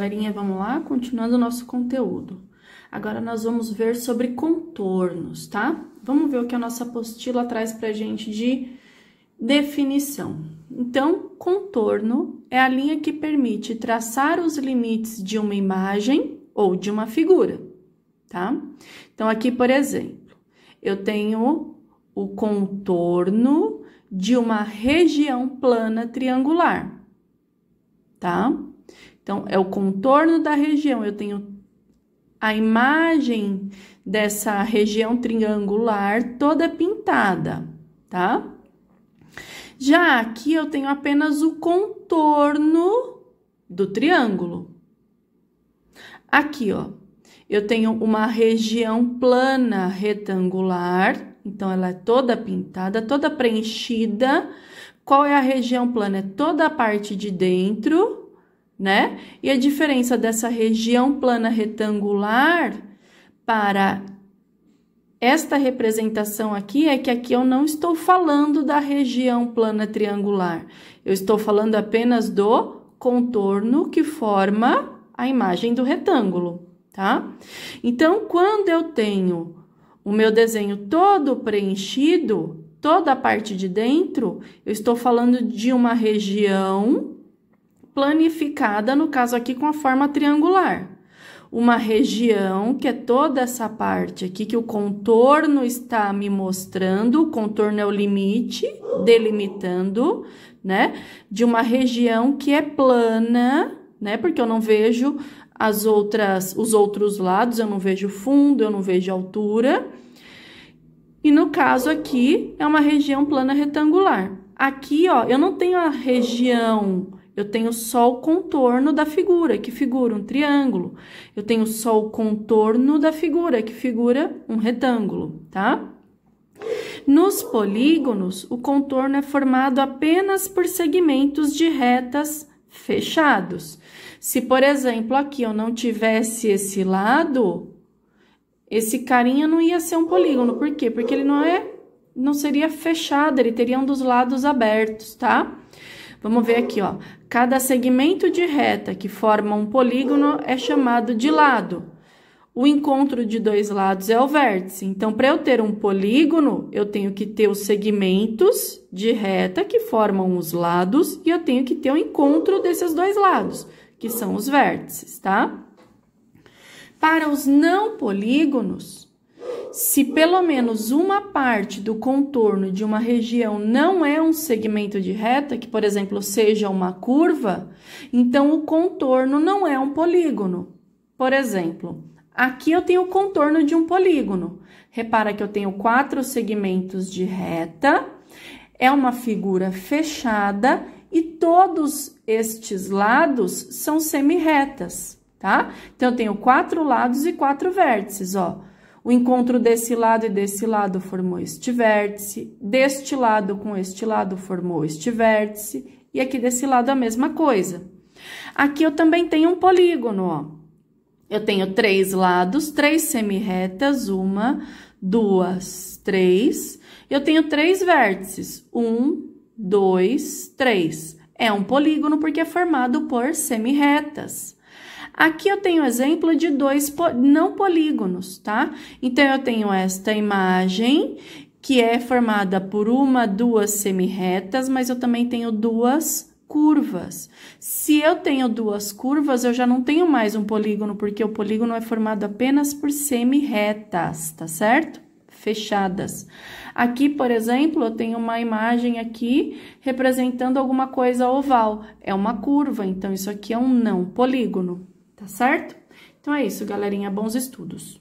galerinha, vamos lá? Continuando o nosso conteúdo. Agora, nós vamos ver sobre contornos, tá? Vamos ver o que a nossa apostila traz pra gente de definição. Então, contorno é a linha que permite traçar os limites de uma imagem ou de uma figura, tá? Então, aqui, por exemplo, eu tenho o contorno de uma região plana triangular, tá? Então, é o contorno da região, eu tenho a imagem dessa região triangular toda pintada, tá? Já aqui eu tenho apenas o contorno do triângulo. Aqui, ó, eu tenho uma região plana retangular, então ela é toda pintada, toda preenchida. Qual é a região plana? É toda a parte de dentro, né? E a diferença dessa região plana retangular para esta representação aqui é que aqui eu não estou falando da região plana triangular. Eu estou falando apenas do contorno que forma a imagem do retângulo, tá? Então, quando eu tenho o meu desenho todo preenchido, toda a parte de dentro, eu estou falando de uma região planificada, no caso aqui com a forma triangular. Uma região que é toda essa parte aqui que o contorno está me mostrando, o contorno é o limite, delimitando, né? De uma região que é plana, né? Porque eu não vejo os outros lados, eu não vejo fundo, eu não vejo altura. E no caso aqui, é uma região plana retangular. Aqui, ó, eu não tenho a região, eu tenho só o contorno da figura, que figura um triângulo. Eu tenho só o contorno da figura, que figura um retângulo, tá? Nos polígonos, o contorno é formado apenas por segmentos de retas fechados. Se, por exemplo, aqui eu não tivesse esse lado, esse carinha não ia ser um polígono. Por quê? Porque ele não seria fechado, ele teria um dos lados abertos, tá? Vamos ver aqui, ó. Cada segmento de reta que forma um polígono é chamado de lado. O encontro de dois lados é o vértice. Então, para eu ter um polígono, eu tenho que ter os segmentos de reta que formam os lados e eu tenho que ter o encontro desses dois lados, que são os vértices, tá? Para os não polígonos, se pelo menos uma parte do contorno de uma região não é um segmento de reta, que, por exemplo, seja uma curva, então o contorno não é um polígono. Por exemplo, aqui eu tenho o contorno de um polígono. Repara que eu tenho 4 segmentos de reta, é uma figura fechada e todos estes lados são semi-retas, tá? Então, eu tenho 4 lados e 4 vértices, ó. O encontro desse lado e desse lado formou este vértice, deste lado com este lado formou este vértice, e aqui desse lado a mesma coisa. Aqui eu também tenho um polígono, ó. Eu tenho 3 lados, 3 semi-retas, 1, 2, 3. Eu tenho 3 vértices, 1, 2, 3. É um polígono porque é formado por semi-retas. Aqui eu tenho exemplo de 2 não polígonos, tá? Então, eu tenho esta imagem, que é formada por 1, 2 semi-retas, mas eu também tenho 2 curvas. Se eu tenho 2 curvas, eu já não tenho mais um polígono, porque o polígono é formado apenas por semi-retas, tá certo? Fechadas. Aqui, por exemplo, eu tenho uma imagem aqui representando alguma coisa oval. É uma curva, então isso aqui é um não polígono. Tá certo? Então, é isso, galerinha. Bons estudos!